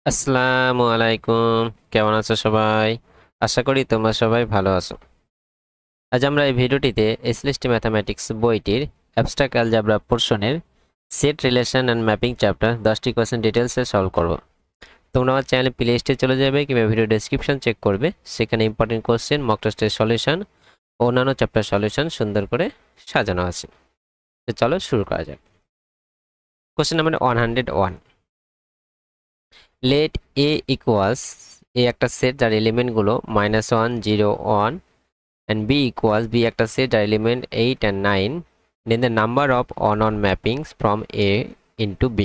আসসালামু আলাইকুম। কেমন আছো সবাই? আশা করি তোমরা সবাই ভালো আছো। আজ আমরা এই ভিডিওটিতে এসএলএসটি ম্যাথামেটিক্স বইটির অ্যাবস্ট্রাক্ট অ্যালজেব্রা পোরশনের set relation and mapping chapter 10টি কোয়েশ্চেন ডিটেলসে সলভ করব। তোমরা আমার চ্যানেলে প্লে লিস্টে চলে যাবে কিংবা ভিডিও ডেসক্রিপশন চেক করবে, সেখানে ইম্পর্টেন্ট কোয়েশ্চেন, মক টেস্টের সলিউশন ও অন্যান্য চ্যাপ্টার সলিউশন সুন্দর করে সাজানো আছে। তো চলো শুরু করা যাক। Question number 101, let a equals এ একটা সেট যার এলিমেন্টগুলো -1 0 1 and b equals b একটা সেট যার element 8 and 9, then the number of on mappings from a into b।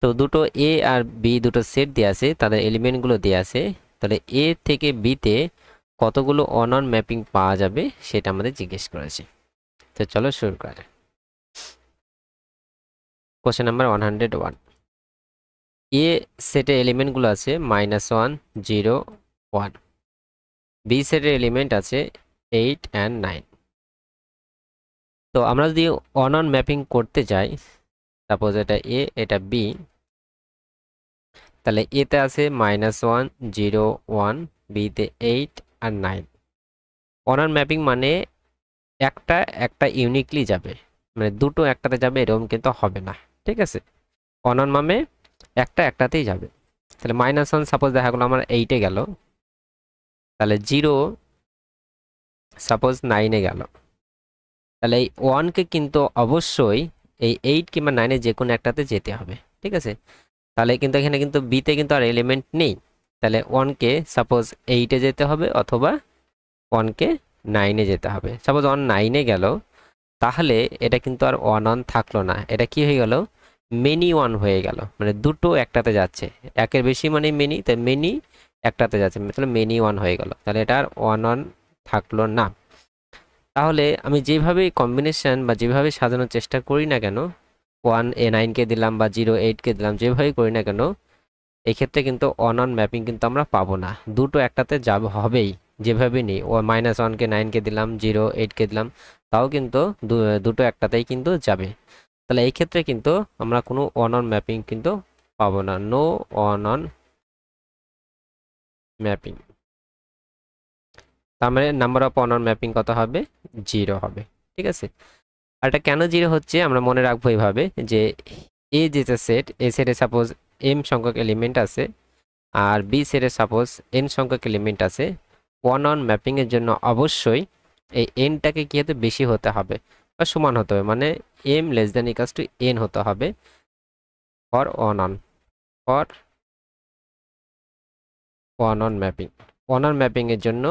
তো দুটো a আর b দুটো সেট দেওয়া আছে, তাদের এলিমেন্টগুলো দেওয়া আছে। তাহলে a থেকে b তে কতগুলো অন ম্যাপিং পাওয়া যাবে সেটা আমাদের জিজ্ঞেস করেছে। তো চলো শুরু করা যাক। কোশ্চেন নাম্বার 101, এ সেটের এলিমেন্টগুলো আছে -1 0 1, বি সেটের এলিমেন্ট আছে 8 and 9। তো আমরা যদি অন ম্যাপিং করতে যাই, সাপোজ এটা এ এটা বি, তাহলে এতে আছে -1 0 1, বিতে 8 আর 9। অনার ম্যাপিং মানে একটা একটা ইউনিকলি যাবে, মানে দুটো একটাতে যাবে এরকম কিন্তু হবে না, ঠিক আছে। অনার মানে একটা একটাতেই যাবে। তাহলে -1 সাপোজ দেখা গেলো আমার 8-এ গেল, তাহলে 0 সাপোজ 9-এ গেল, তাহলে এই 1কে কিন্তু অবশ্যই এই 8 কিংবা 9-এ যে কোনো একটাতে যেতে হবে, ঠিক আছে। তাহলে কিন্তু এখানে কিন্তু বিতে কিন্তু আর এলিমেন্ট নেই, তাহলে 1কে সাপোজ 8-এ যেতে হবে অথবা 1কে 9-এ যেতে হবে। সাপোজ 1 9-এ গেল, তাহলে এটা কিন্তু আর 1 1 থাকলো না, এটা কি হয়ে গেল, মেনি 1 হয়ে গেল, মানে দুটো একটাতে যাচ্ছে। একের বেশি মানে মেনি, তাই মেনি একটাতে যাচ্ছে, তাহলে মেনি 1 হয়ে গেল, তাহলে এটা আর 1 1 থাকলো না। তাহলে আমি যেভাবে কম্বিনেশন বা যেভাবে সাজানোর চেষ্টা করি না কেন, 1 এ 9কে দিলাম বা 0 8কে দিলাম, যেভাবেই করি না কেন, এক্ষেত্রে কিন্তু অন ম্যাপিং কিন্তু আমরা পাবো না, দুটো একটাতে যাব হবেই। যেভাবে নিই, ও -1কে 9কে দিলাম, 0 8কে দিলাম, তাও কিন্তু দুটো একটাতেই কিন্তু যাবে। তাহলে এই ক্ষেত্রে কিন্তু আমরা কোনো অন ম্যাপিং কিন্তু পাবো না, নো অন ম্যাপিং। তার মানে নাম্বার অফ অন ম্যাপিং কত হবে, 0 হবে, ঠিক আছে। আর এটা কেন 0 হচ্ছে আমরা মনে রাখবো এইভাবে, যে এ যেটা সেট, এ সেটে সাপোজ m সংখ্যক এলিমেন্ট আছে, আর বি সেটে সাপোজ n সংখ্যক এলিমেন্ট আছে। ওয়ান অন ম্যাপিং এর জন্য অবশ্যই এই nটাকে কি হতে বেশি হতে হবে বা সমান হতে হবে, মানে m less than equals to n হতে হবে for for one on mapping. One on mapping এর জন্য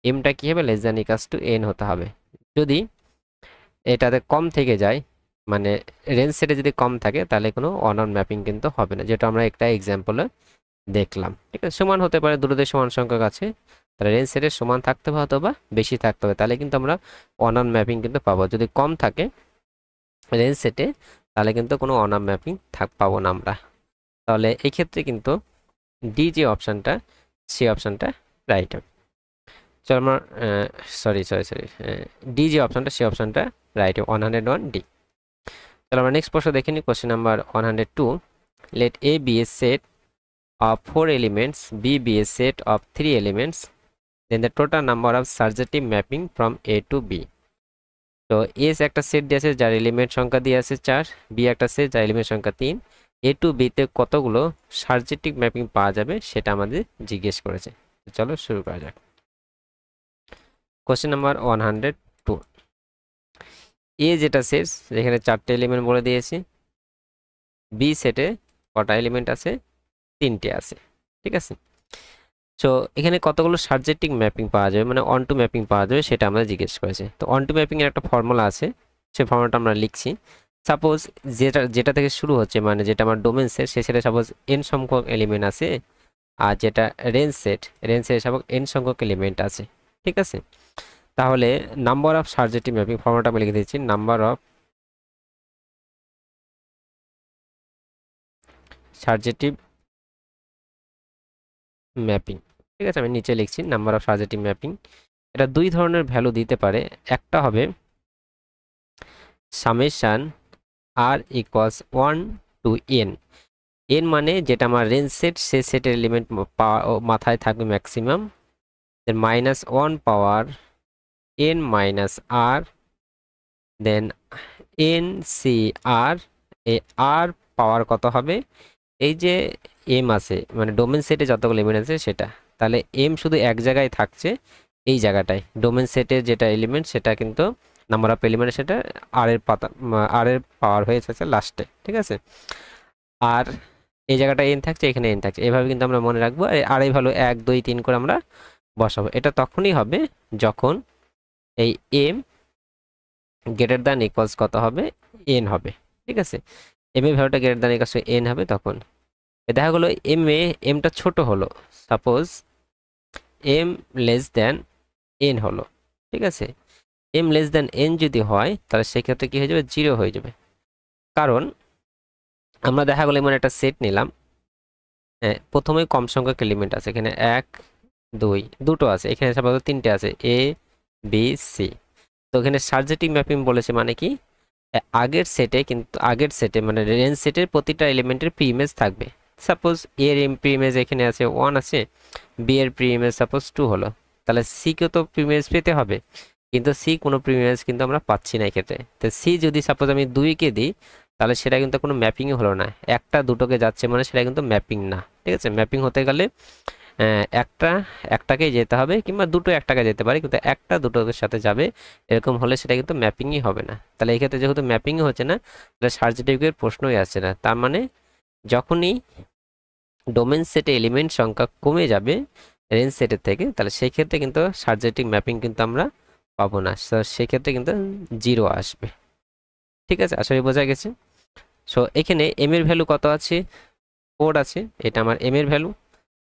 mটা কি হবে, less than equals to n হতে হবে। যদি এটাতে কম থেকে যায়, মানে রেঞ্জ সেটে যদি কম থাকে, তাহলে কোনো ওয়ান অন ম্যাপিং কিন্তু হবে না, যেটা আমরা একটা এক্সাম্পলে দেখলাম, ঠিক আছে। সমান হতে পারে, দুটোতে সমান সংখ্যক আছে, তাহলে রেঞ্জ সেটের সমান থাকতে হবে অথবা বেশি থাকতে হবে, তাহলে কিন্তু আমরা ওয়ান অন ম্যাপিং কিন্তু পাবো। যদি কম থাকে রেঞ্জ সেটে, তাহলে কিন্তু কোনো ওয়ান অন ম্যাপিং পাবো না আমরা। তাহলে এই ক্ষেত্রে কিন্তু ডি যে অপশানটা, সেই অপশানটা রাইট হবে। চলো আমরা সরি সরি সরি ডি যে অপশানটা, সেই অপশানটা রাইট হবে, 101 ডি। চলো আমরা নেক্সট প্রশ্ন দেখে নিই। Question number 102, let A B a set of 4 elements, B be a set of 3 elements, then the total number of surjective mapping from A to B। তো S একটা সেট দিয়েছে যার এলিমেন্ট সংখ্যা দিয়ে আছে 4, B একটা সেট যার element সংখ্যা 3, A টু B তে কতগুলো সার্জেটিক ম্যাপিং পাওয়া যাবে সেটা আমাদের জিজ্ঞেস করেছে। চলো শুরু করা যাক। কোশ্চেন নাম্বার 102, এ যেটা সেট, যেখানে 4টে এলিমেন্ট বলে দিয়েছি, বি সেটে কটা এলিমেন্ট আছে, 3টে আছে, ঠিক আছে। সো এখানে কতগুলো সার্জেটিক ম্যাপিং পাওয়া যাবে, মানে অন টু ম্যাপিং পাওয়া যাবে সেটা আমরা জিজ্ঞেস করেছে। তো অন টু ম্যাপিং এর একটা ফর্মুলা আছে, সেই ফর্মুলাটা আমরা লিখছি। সাপোজ যেটা যেটা থেকে শুরু হচ্ছে, মানে যেটা আমার ডোমেন সেট, সে সেটা সাপোজ n সংখ্যক এলিমেন্ট আছে, আর যেটা রেঞ্জ সেট সাপোজ n সংখ্যক এলিমেন্ট আছে, ঠিক আছে। তাহলে নাম্বার অফ সার্জেটিভ ম্যাপিং ফর্মুলাটা আমি লিখে দিচ্ছি, নাম্বার অফ সার্জেটিভ ম্যাপিং, ঠিক আছে। আমি নিচে লিখছি নাম্বার অফ সার্জেটিভ ম্যাপিং। এটা দুই ধরনের ভ্যালু দিতে পারে, একটা হবে summation r equals 1 to n। N মানে যেটা আমার রেঞ্জ সেট, সে সেটের এলিমেন্ট মাথায় থাকবে ম্যাক্সিমাম, দেন -1 পাওয়ার এন মাইনাস আর, দেন এন সি আর, এই আর পাওয়ার কত হবে, এই যে এম আছে মানে ডোমেন সেটে যতগুলো এলিমেন্ট আছে সেটা, তাহলে এম শুধু এক জায়গায় থাকছে এই জায়গাটায়, ডোমেন সেটের যেটা এলিমেন্ট সেটা কিন্তু নাম্বার অফ এলিমেন্ট সেটা আর এর পাতা আর এর পাওয়ার হয়ে যাচ্ছে লাস্টে, ঠিক আছে। আর এই জায়গাটা এন থাকছে, এখানে এন থাকছে, এভাবে কিন্তু আমরা মনে রাখবো। আর এই ভ্যালু 1 2 3 করে আমরা বসাবো। এটা তখনই হবে যখন এই এম গ্রেটার দ্যান ইকুয়ালস কত হবে, এন হবে, ঠিক আছে। এম এর ভ্যালুটা গ্রেটার দ্যান ইকুয়ালস এন হবে তখন। দেখা গেলো এমটা ছোট হলো, suppose M less than N হলো, ঠিক আছে। এম লেস দ্যান এন যদি হয় তাহলে সেক্ষেত্রে কি হয়ে যাবে, 0 হয়ে যাবে। কারণ আমরা দেখা গেলো এমন একটা সেট নিলাম, প্রথমেই কম সংখ্যক এলিমেন্ট আছে, এখানে 1 2 দুটো আছে, এখানে সাধারণত 3টে আছে, এ বি সি। তো এখানে সার্জেটিভ ম্যাপিং বলেছে মানে কি, আগের সেটে মানে রেঞ্জ সেটের প্রতিটা এলিমেন্টের প্রি ইমেজ থাকবে। সাপোজ এর প্রি ইমেজ এখানে আছে 1 আছে, বি এর প্রি ইমেজ সাপোজ 2 হলো, তাহলে সি কেও তো প্রি ইমেজ পেতে হবে, কিন্তু সি কোনো প্রি ইমেজ কিন্তু আমরা পাচ্ছি না এক্ষেত্রে। তো সি যদি সাপোজ আমি 2কে দিই তাহলে সেটা কিন্তু কোনো ম্যাপিংই হলো না, একটা দুটোকে যাচ্ছে মানে সেটা কিন্তু ম্যাপিং না, ঠিক আছে। ম্যাপিং হতে গেলে একটাকেই যেতে হবে, কিংবা দুটো একটাকে যেতে পারে, কিন্তু একটা দুটোর সাথে যাবে, এরকম হলে সেটা কিন্তু ম্যাপিংই হবে না। তাহলে এই ক্ষেত্রে যেহেতু ম্যাপিংই হচ্ছে না, তাহলে সার্জেটিভের প্রশ্নই আসছে না। তার মানে যখনই ডোমেন সেটে এলিমেন্ট সংখ্যা কমে যাবে রেঞ্জ সেটের থেকে, তাহলে সেই ক্ষেত্রে কিন্তু সার্জেটিভ ম্যাপিং কিন্তু আমরা পাবো না, সেক্ষেত্রে কিন্তু 0 আসবে, ঠিক আছে। আসলে বোঝা গেছে। সো এখানে এম এর ভ্যালু কত আছে, 4 আছে, এটা আমার এম এর ভ্যালু,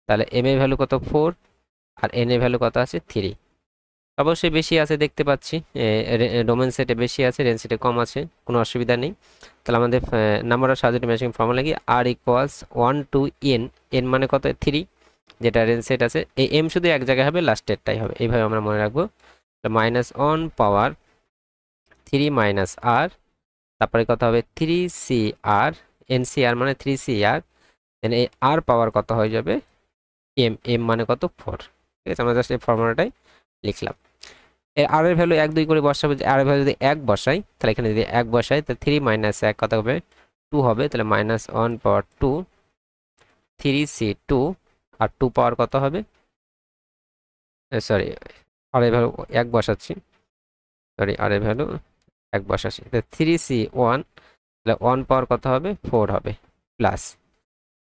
তাহলে এম এর ভ্যালু কত 4, আর এন এর ভ্যালু কত আছে 3। অবশ্যই বেশি আছে দেখতে পাচ্ছি, ডোমেন সেটে বেশি আছে, রেঞ্জ সেটে কম আছে, কোনো অসুবিধা নেই। তাহলে আমাদের নাম্বার অফ সার্জেটিভ ম্যাচিং ফর্মুলা কি, আর ইকুয়ালস 1 to n, এন মানে কত 3, যেটা রেঞ্জ সেট আছে, এই এম শুধু এক জায়গায় হবে, লাস্টেরটাই হবে, এইভাবে আমরা মনে রাখবো। -1 পাওয়ার 3 মাইনাস আর, তারপরে কত হবে 3cr, এনসিআর মানে 3cr, দেন এই আর পাওয়ার কত হয়ে যাবে এম, এম মানে কত 4, ঠিক আছে। আমরা জাস্ট এই ফর্মুলাটাই লিখলাম। এর আর এর ভ্যালু 1 2 করে বসাবো, আর এর ভ্যালু যদি 1 বসাই তাহলে এখানে যদি 1 বসাই তাহলে 3 মাইনাস 1 কত হবে 2 হবে, তাহলে -1 পাওয়ার 2 3c2, আর 2 পাওয়ার কত হবে, সরি আর এর ভ্যালু 1 বসাচ্ছি, সরি আর এর ভ্যালু 1 বসাচ্ছি, তাহলে 3c1, তাহলে 1 পাওয়ার কত হবে 4 হবে, প্লাস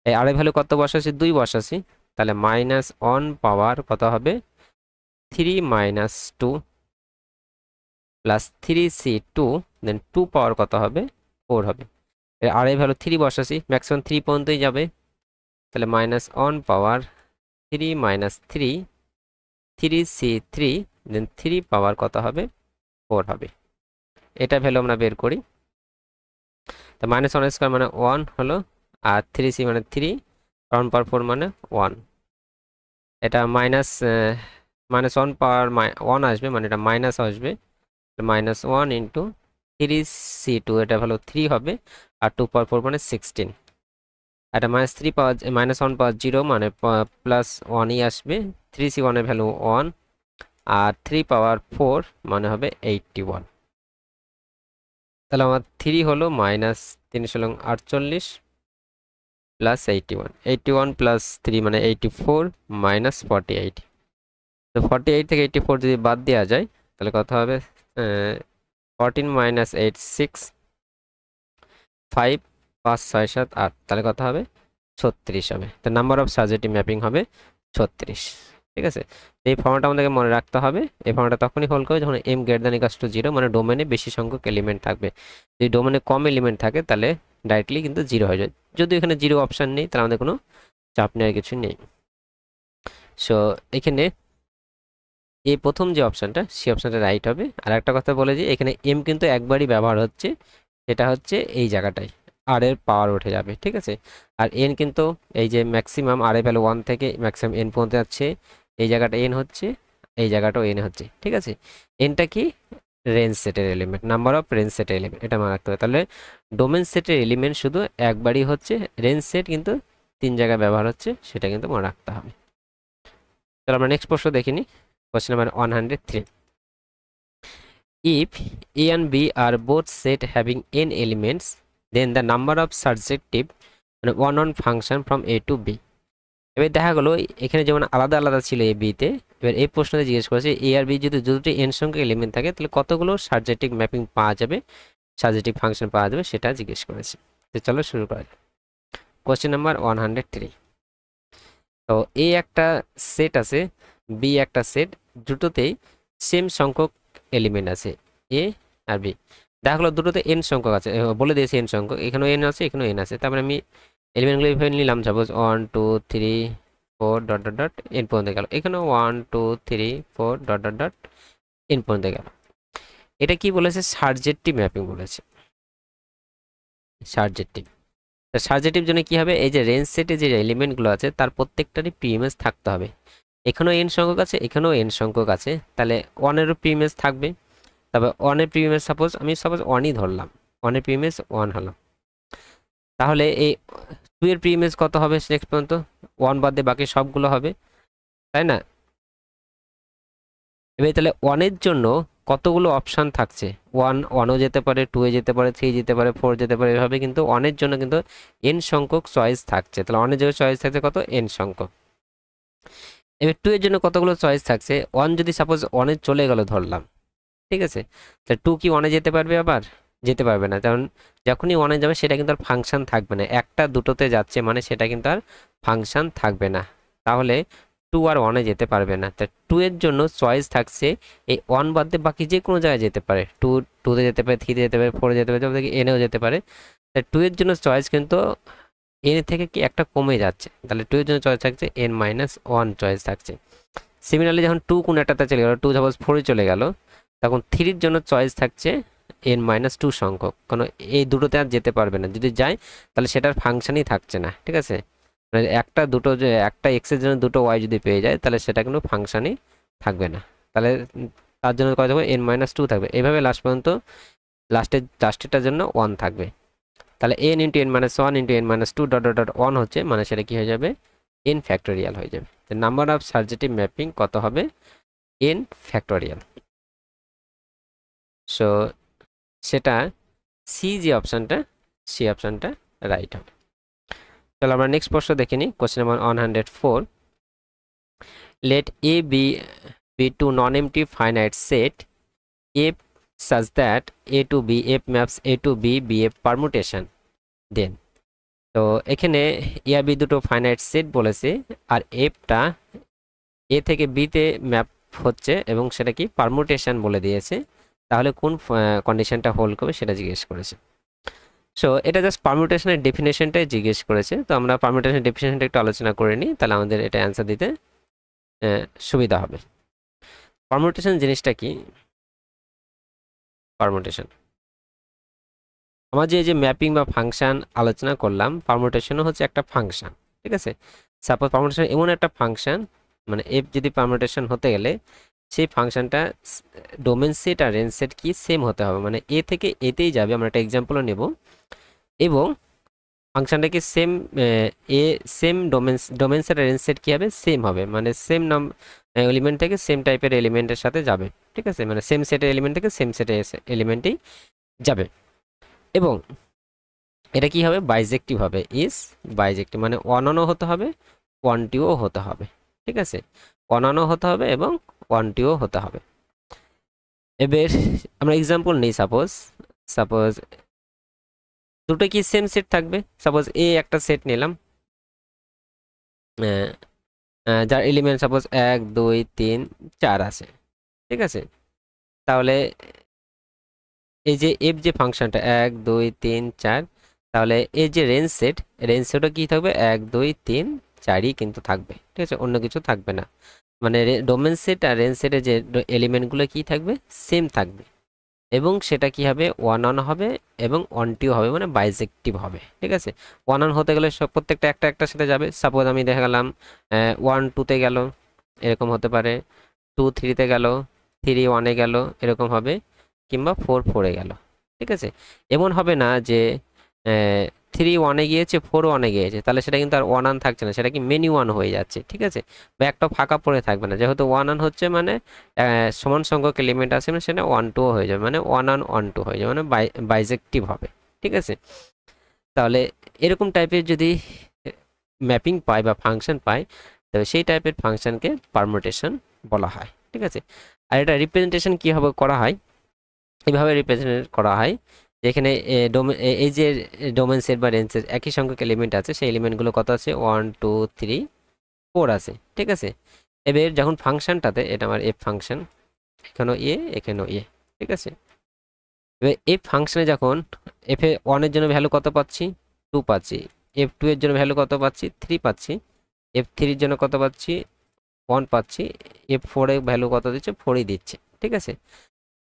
এই আর এর ভ্যালু কত বসাচ্ছি 2 বসাচ্ছি, তাহলে -1 পাওয়ার কত হবে 3 মাইনাস 2 প্লাস 3c2, দেন 2 পাওয়ার কত হবে 4 হবে। আর এই ভ্যালু 3 বসাচ্ছি, ম্যাক্সিমাম 3 পর্যন্তই যাবে, তাহলে -1 পাওয়ার 3 মাইনাস 3, 3c3, দেন 3 পাওয়ার কত হবে 4 হবে। এটা ভ্যালু আমরা বের করি, তো -1 স্কোয়ার মানে 1 হলো, আর 3c মানে 3, 1 পাওয়ার 4 মানে 1, এটা -1 পাওয়ার 1 আসবে, মানে এটা মাইনাস আসবে, -1 ইন্টু 3c2, এটা ভ্যালু 3 হবে, আর 2 পাওয়ার 4 মানে 16, এটা -3 পাওয়ার -1 পাওয়ার 0 মানে +1ই আসবে, 3c1 এর ভ্যালু 1, আর 3 পাওয়ার 4 মানে হবে 81। তাহলে আমার 3 হলো -348 প্লাস 81, 81 প্লাস 3 মানে 84 মাইনাস 48। তো 48 থেকে 84 যদি বাদ দেওয়া যায় তাহলে কত হবে, 14 মাইনাস 8 6, 5 5 6 7 8, তাহলে কত হবে 36 হবে। তো নাম্বার অফ সার্জেটিভ ম্যাপিং হবে 36, ঠিক আছে। এই ফর্মুলাটা আমাদেরকে মনে রাখতে হবে। এই ফর্মুলাটা তখনই হোল্ড করবে যখন m greater than equals to 0, মানে ডোমেনে বেশি সংখ্যক এলিমেন্ট থাকবে। যদি ডোমেনে কম এলিমেন্ট থাকে তাহলে ডাইরেক্টলি কিন্তু 0 হয়ে যায়। যদি এখানে 0 অপশান নেই তাহলে আমাদের কোনো চাপ নেওয়ার কিছু নেই। সো এখানে এই প্রথম যে অপশানটা সেই অপশানটা রাইট হবে। আর একটা কথা বলে যে এখানে m কিন্তু একবারই ব্যবহার হচ্ছে, সেটা হচ্ছে এই জায়গাটায় আর এর পাওয়ার উঠে যাবে, ঠিক আছে। আর n কিন্তু এই যে ম্যাক্সিমাম আর এর ভ্যালু 1 থেকে ম্যাক্সিমাম n পর্যন্ত যাচ্ছে, এই জায়গাটা n হচ্ছে, এই জায়গাটাও n হচ্ছে, ঠিক আছে। nটা কি রেঞ্জ সেটের এলিমেন্ট, নাম্বার অফ রেঞ্জ সেটের এলিমেন্ট, এটা মনে রাখতে হবে। তাহলে ডোমেন সেটের এলিমেন্ট শুধু একবারই হচ্ছে, রেঞ্জ সেট কিন্তু 3 জায়গায় ব্যবহার হচ্ছে, সেটা কিন্তু মনে রাখতে হবে। তাহলে আমরা নেক্সট প্রশ্ন দেখিনি, question number 103। If A and B are both set having n elements, then the number of surjective মানে one function from A to B। এবার দেখা গেলো এখানে যেমন আলাদা আলাদা ছিল এ বিতে, এবার এই প্রশ্নতে জিজ্ঞেস করেছে এ আর বি যদি দুটি এন সংখ্যক এলিমেন্ট থাকে তাহলে কতগুলো সার্জেটিক ম্যাপিং পাওয়া যাবে, সার্জেটিক ফাংশন পাওয়া যাবে, সেটা জিজ্ঞেস করেছে। তো চলো শুরু করা যাক। Question number 103। তো এ একটা সেট আছে, বি একটা সেট, দুটোতেই সেম সংখ্যক এলিমেন্ট আছে এ আর বি। দেখা গেলো দুটোতে এন সংখ্যক আছে, বলে দিয়েছে এন সংখ্যক, এখানেও এন আছে এখানেও এন আছে। তারপরে আমি এলিমেন্টগুলো এইভাবে নিলাম, suppose 1 2 3 4 dot dot dot N পর্যন্ত গেল, এখানেও 1 2 3 4 ডট ডট ডট এন পর্যন্ত গেল। এটা কি বলেছে? সার্জেটিভ ম্যাপিং বলেছে, সার্জেটিভ। সার্জেটিভ জন্য কি হবে, এই যে রেঞ্জ সেটে যে এলিমেন্টগুলো আছে তার প্রত্যেকটারই প্রিইমেজ থাকতে হবে। এখানেও এন সংখ্যক আছে এখানেও এন সংখ্যক আছে, তাহলে 1-এরও প্রিইমেজ থাকবে। তবে 1-এর প্রিইমেজ আমি সাপোজ 1ই ধরলাম, 1-এর প্রিইমেজ 1 হলো। তাহলে এই 2-এর প্রিইমেজ কত হবে নেক্সট পর্যন্ত? 1 বাদ দিয়ে বাকি সবগুলো হবে, তাই না? এবার তাহলে 1-এর জন্য কতগুলো অপশান থাকছে? 1ও যেতে পারে, 2-এ যেতে পারে, 3 যেতে পারে, 4 যেতে পারে, এভাবে কিন্তু 1-এর জন্য কিন্তু n সংখ্যক চয়েস থাকছে। তাহলে 1-এর জন্য চয়েস থাকছে কত? n সংখ্যক। এবার 2-এর জন্য কতগুলো চয়েস থাকছে? 1 যদি সাপোজ 1-এ চলে গেল ধরলাম, ঠিক আছে, তাহলে 2 কি 1-এ যেতে পারবে? আবার যেতে পারবে না, কারণ যখনই 1-এ যাবে সেটা কিন্তু আর ফাংশন থাকবে না, একটা দুটোতে যাচ্ছে মানে সেটা কিন্তু আর ফাংশন থাকবে না। তাহলে 2 আর 1-এ যেতে পারবে না। তা 2-এর জন্য চয়েস থাকছে এই 1 বাদ দিয়ে বাকি যে কোনো জায়গায় যেতে পারে, 2-তে যেতে পারে, 3-তে যেতে পারে, 4-এ যেতে পারে, যখন থেকে এনএও যেতে পারে। তা 2-এর জন্য চয়েস কিন্তু এন থেকে কি একটা কমে যাচ্ছে, তাহলে 2-এর জন্য চয়েস থাকছে n-1 চয়েস থাকছে। সিমিলারলি যখন 2 কোন একটাতে চলে গেল, 2 সাপোজ 4-এ চলে গেল, তখন 3-র জন্য চয়েস থাকছে n-2 সংখ্যক, কারণ এই দুটোতে আর যেতে পারবে না, যদি যায় তাহলে সেটার ফাংশনই থাকছে না, ঠিক আছে। মানে একটা দুটো যে একটা এক্সের জন্য দুটো ওয়াই যদি পেয়ে যায় তাহলে সেটা কিন্তু ফাংশনই থাকবে না, তাহলে তার জন্য কত থাকবে? n-2 থাকবে। এইভাবে লাস্ট পর্যন্ত লাস্টেরটার জন্য 1 থাকবে। তাহলে n into n-1 into n-2 dot dot dot 1 হচ্ছে, মানে সেটা কি হয়ে যাবে? n ফ্যাক্টোরিয়াল হয়ে যাবে। নাম্বার অফ সার্জেটিভ ম্যাপিং কত হবে? n factorial. সো সেটা সি যে অপশানটা, সি অপশানটা রাইট হবে। চলো আমরা নেক্সট প্রশ্ন দেখে নিই, question number 104। Let A B two non empty finite set F such that a to b f maps a to b bf permutation দেন। তো এখানে এ আর বি দুটো ফাইনাইট সেট বলেছে, আর এফটা এ থেকে বিতে ম্যাপ হচ্ছে এবং সেটা কি পারমুটেশন বলে দিয়েছে। তাহলে কোন কন্ডিশনটা হোল্ড করবে সেটা জিজ্ঞেস করেছে। সো এটা জাস্ট পারমুটেশনের ডেফিনেশনটাই জিজ্ঞেস করেছে, তো আমরা পারমুটেশনের ডেফিনেশনটা একটু আলোচনা করে নিই, তাহলে আমাদের এটা অ্যান্সার দিতে সুবিধা হবে। পারমুটেশন জিনিসটা কি? পারমুটেশন আমার যে ম্যাপিং বা ফাংশন আলোচনা করলাম, পারমুটেশনও হচ্ছে একটা ফাংশন, ঠিক আছে। সাপোজ পারমুটেশন এমন একটা ফাংশন, মানে এফ যদি পারমুটেশন হতে গেলে সেই ফাংশনটা ডোমেন সেট আর রেঞ্জ সেট কি সেম হতে হবে, মানে এ থেকে এতেই যাবে। আমরা একটা এক্সাম্পলও নেব, এবং ফাংশনটাকে সেম এ সেম ডোমেন সেট আর রেঞ্জ সেট কী হবে? সেম হবে, মানে সেম এলিমেন্ট থেকে সেম টাইপের এলিমেন্টের সাথে যাবে, ঠিক আছে, মানে সেম সেটের এলিমেন্ট থেকে সেম সেটের এলিমেন্টেই যাবে। এবং এটা কি হবে? বাইজেক্টিভ হবে, ইজ বাইজেক্টিভ, মানে ওয়ান হতে হবে, 1-2ও হতে হবে, ঠিক আছে, 1 হতে হবে এবং 1-2ও হতে হবে। এবার আমরা এক্সাম্পল নিই, সাপোজ দুটো কি সেম সেট থাকবে। সাপোজ এ একটা সেট নিলাম, যার এলিমেন্ট সাপোজ 1 2 3 4 আছে, ঠিক আছে। তাহলে এই যে এফ যে ফাংশনটা 1 2 3 4, তাহলে এই যে রেঞ্জ সেটও কি থাকবে? 1 2 3 4ই কিন্তু থাকবে, ঠিক আছে, অন্য কিছু থাকবে না। মানে ডোমেন সেট আর রেঞ্জ সেটের যে এলিমেন্টগুলো কি থাকবে? সেম থাকবে, এবং সেটা কি হবে? 1 হবে এবং 1-2 হবে, মানে বাইজেক্টিভ হবে, ঠিক আছে। 1 হতে গেলে সব প্রত্যেকটা একটা একটার সাথে যাবে। সাপোজ আমি দেখা গেলাম 1 2-তে গেল, এরকম হতে পারে, 2 3-তে গেল, 3 1-এ গেল, এরকম হবে। কিংবা 4 4-এ গেল। ঠিক আছে, এমন হবে না যে 3 1-এ গিয়েছে 4 1-এ গিয়েছে, তাহলে সেটা কিন্তু আর 1 1 থাকছে না, সেটা কি মেনি 1 হয়ে যাচ্ছে। ঠিক আছে, বা একটা ফাঁকা পড়ে থাকবে না, যেহেতু 1 1 হচ্ছে মানে সমান সংখ্যক এলিমেন্ট আছে মানে সেটা 1 2 হয়ে যাবে, মানে 1 1 1 2 হয়ে যাবে, মানে বাইজেক্টিভ হবে। ঠিক আছে, তাহলে এরকম টাইপের যদি ম্যাপিং পাই বা ফাংশন পাই, তবে সেই টাইপের ফাংশনকে পারমুটেশন বলা হয়। ঠিক আছে, আর এটা রিপ্রেজেন্টেশন কীভাবে করা হয়, এইভাবে রিপ্রেজেন্ট করা হয়, যেখানে এই যে ডোমেন সেট বা রেঞ্জ সেট একই সংখ্যক এলিমেন্ট আছে, সেই এলিমেন্টগুলো কত আছে 1 2 3 4 আছে। ঠিক আছে, এবার যখন ফাংশনটাতে, এটা আমার এফ ফাংশন, এখানেও এখানেও ঠিক আছে, এবার এই ফাংশনে যখন এফ এ 1-এর জন্য ভ্যালু কত পাচ্ছি 2 পাচ্ছি, এফ 2 এর জন্য ভ্যালু কত পাচ্ছি 3 পাচ্ছি, এফ 3 এর জন্য কত পাচ্ছি 1 পাচ্ছি, এফ 4 এর ভ্যালু কত দিচ্ছে 4ই দিচ্ছে। ঠিক আছে,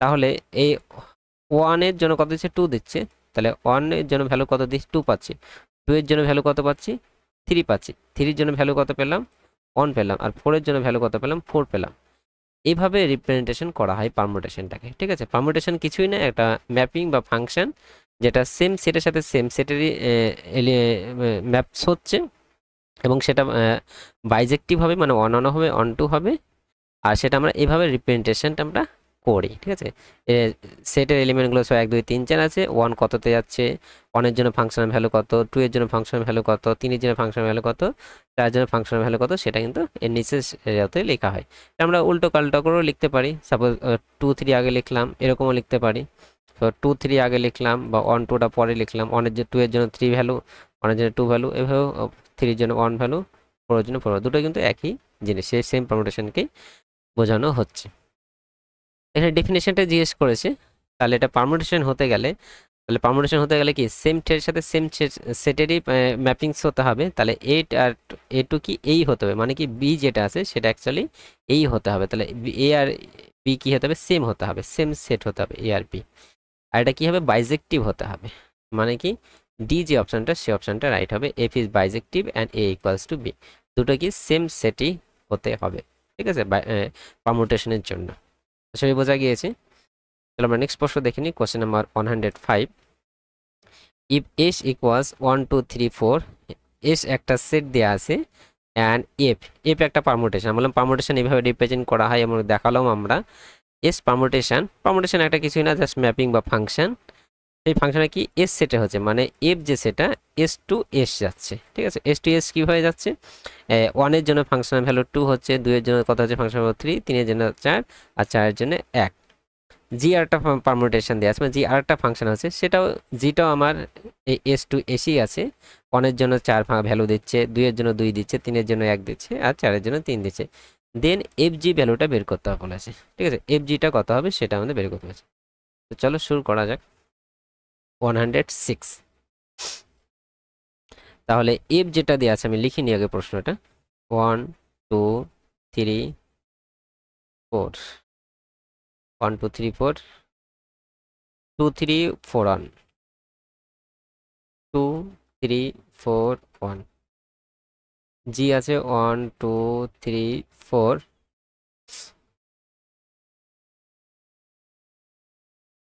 তাহলে এই 1-এর জন্য কত দিচ্ছে 2 দিচ্ছে, তাহলে 1-এর জন্য ভ্যালু কত দিচ্ছে 2 পাচ্ছি, 2 এর জন্য ভ্যালু কত পাচ্ছি 3 পাচ্ছি, 3 এর জন্য ভ্যালু কত পেলাম 1 পেলাম, আর 4 এর জন্য ভ্যালু কত পেলাম 4 পেলাম। এইভাবে রিপ্রেজেন্টেশন করা হয় পারমুটেশনটাকে। ঠিক আছে, পারমুটেশন কিছুই না, একটা ম্যাপিং বা ফাংশন যেটা সেম সেটের সাথে সেম সেটেরই ম্যাপস হচ্ছে, এবং সেটা বাইজেক্টিভ হবে, মানে 1 1 হবে 1 2 হবে, আর সেটা আমরা এইভাবে রিপ্রেজেন্টেশনটা আমরা করি। ঠিক আছে, সেটের এলিমেন্টগুলো সব 1 2 3 4 আছে, 1 কততে যাচ্ছে, 1-এর জন্য ফাংশনের ভ্যালু কত, 2 এর জন্য ফাংশনের ভ্যালু কত, 3 এর জন্য ফাংশনের ভ্যালু কত, 4 এর জন্য ফাংশনের ভ্যালু কত, সেটা কিন্তু এর নিচে এরিয়াতে লেখা হয়। আমরা উল্টো পাল্টা করেও লিখতে পারি, সাপোজ 2 3 আগে লিখলাম, এরকমও লিখতে পারি। তো 2 3 আগে লিখলাম, বা 1 2টা পরে লিখলাম, 2 এর জন্য 3 ভ্যালু, 1 এর জন্য 2 ভ্যালু, এভাবেও 3 এর জন্য 1 ভ্যালু, 4 এর জন্য 4 ভ্যালু, দুটো কিন্তু একই জিনিস, সেই সেম পারমুটেশনকেই বোঝানো হচ্ছে। এখানে ডেফিনেশনটা জিজ্ঞেস করেছে, তাহলে এটা পারমুটেশন হতে গেলে, তাহলে পারমুটেশন হতে গেলে কি সেম সেটের সাথে সেম সেটেরই ম্যাপিংস হতে হবে, তাহলে আর এ টু কি এই হতে হবে, মানে কি বি যেটা আছে সেটা অ্যাকচুয়ালি এই হতে হবে, তাহলে এ আর বি কি হতে হবে সেম হতে হবে, সেম সেট হতে হবে এ আর বি। আর এটা কি হবে বাইজেক্টিভ হতে হবে, মানে কি ডি যে অপশনটা সে অপশনটা রাইট হবে, F is bijective and A equals to B, দুটো কি সেম সেটই হতে হবে। ঠিক আছে, পারমুটেশনের জন্য আসলে বোঝা গিয়েছে। তাহলে আমরা নেক্সট প্রশ্ন দেখে নিই, question number 105। If S equals 1 2 3 4, S একটা সেট দেওয়া আছে, অ্যান্ড এফ এফ একটা পারমুটেশন, বললাম পারমুটেশন এইভাবে রিপ্রেজেন্ট করা হয় এবং দেখালাম আমরা। এস পারমুটেশন, পারমুটেশন একটা কিছুই না, জাস্ট ম্যাপিং বা ফাংশন। এই ফাংশনে কি এস সেটে হচ্ছে, মানে এফ যে সেটা এস টু এস যাচ্ছে। ঠিক আছে, এস টু এস কী হয়ে যাচ্ছে, 1-এর জন্য ফাংশনের ভ্যালু 2 হচ্ছে, 2-এর জন্য কত হচ্ছে ফাংশন ভ্যালু 3, 3-এর জন্য 4, আর 4-এর জন্য 1। জি আরেকটা পারমুটেশন দেওয়া আছে, মানে জি আরেকটা ফাংশন আছে, সেটাও জিটাও আমার এই এস টু এসই আছে, 1-এর জন্য 4 ভ্যালু দিচ্ছে, 2-এর জন্য 2 দিচ্ছে, 3-এর জন্য 1 দিচ্ছে, আর 4-এর জন্য 3 দিচ্ছে। দেন এফ জি ভ্যালুটা বের করতে হবে বলেছে। ঠিক আছে, এফ জিটা কত হবে সেটা আমাদের বের করতে হবে। তো চলো শুরু করা যাক। 106, তাহলে এফ যেটা দেওয়া আছে আমি লিখে নিই আগে প্রশ্নটা। 1 2 3 4, 1 2 3 4, 2 3 4 1, 2 3 4 1, জি আছে 1 2 3 4,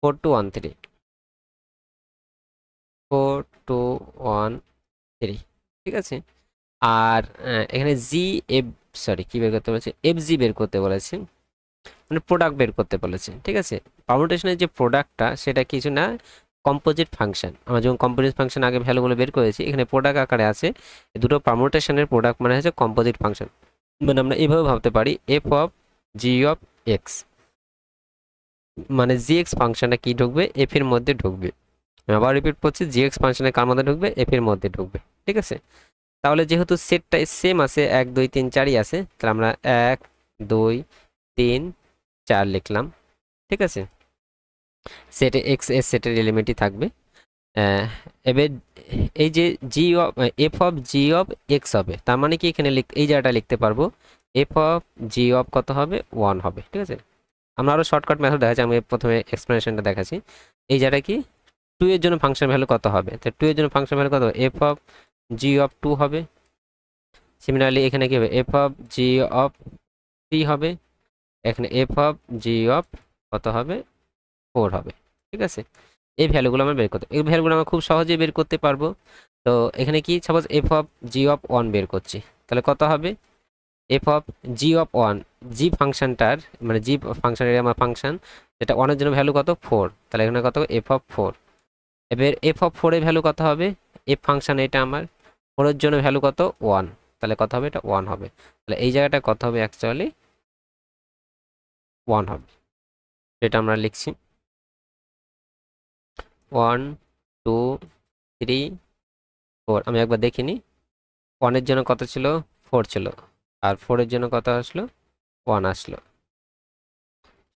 4 2 1 3, 4 2 1 3। ঠিক আছে, আর এখানে জি এফ, সরি কি বের করতে বলেছে, এফ জি বের করতে বলেছে, মানে প্রোডাক্ট বের করতে বলেছে। ঠিক আছে, পারমুটেশনের যে প্রোডাক্টটা সেটা কিছু না, কম্পোজিট ফাংশন। আমরা যখন কম্পোজিট ফাংশন আগে ভ্যালুগুলো বের করেছি, এখানে প্রোডাক্ট আকারে আছে, দুটো পারমুটেশনের প্রোডাক্ট মানে হচ্ছে কম্পোজিট ফাংশন। মানে আমরা এভাবে ভাবতে পারি F of G of x, মানে জি এক্স ফাংশনটা কি ঢুকবে এফ এর মধ্যে ঢুকবে। আবার রিপিট করছি, জি এক্স ফাংশনে কার মধ্যে ঢুকবে এফ এর মধ্যে ঢুকবে। ঠিক আছে, তাহলে যেহেতু সেটটা সেম আছে 1 2 3 4ই আছে, তাহলে আমরা 1 2 3 4 লিখলাম। ঠিক আছে, সেটে এক্স এস সেটের এলিমেন্টই থাকবে। এবার এই যে G of F of G of X হবে, তার মানে কি এখানে এই জায়গাটা লিখতে পারবো এফ অফ জি অফ কত হবে 1 হবে। ঠিক আছে, আমরা আরও শর্টকাট মেথড দেখাচ্ছি, আমি প্রথমে এক্সপ্লেনেশনটা দেখাচ্ছি। এই জায়গাটা কি 2 এর জন্য ফাংশন ভ্যালু কত হবে, তো 2 এর জন্য ফাংশন ভ্যালু কত এফ অফ জি অফ 2 হবে। সিমিলারলি এখানে কি হবে এফ অফ জি অফ 3 হবে, এখানে এফ অফ জি অফ কত হবে 4 হবে। ঠিক আছে, এই ভ্যালুগুলো আমরা বের করতে, এই ভ্যালুগুলো আমরা খুব সহজেই বের করতে পারবো। তো এখানে কি suppose F of G of 1 বের করছি, তাহলে কত হবে এফ অফ জি অফ 1, জি ফাংশনটার মানে জি ফাংশনের আমার ফাংশন, যেটা 1 এর জন্য ভ্যালু কত 4, তাহলে এখানে কত এফ অফ 4। এবার এফ অফ 4 এর ভ্যালু কত হবে, এফ ফাংশন এটা আমার 4 এর জন্য ভ্যালু কত 1, তাহলে কত হবে এটা 1 হবে। তাহলে এই জায়গাটা কত হবে অ্যাকচুয়ালি 1 হবে, যেটা আমরা লিখছি 1 2 3 4। আমি একবার দেখিনি, 1 এর জন্য কত ছিল 4 ছিল, আর 4 এর জন্য কত আসলো 1 আসলো।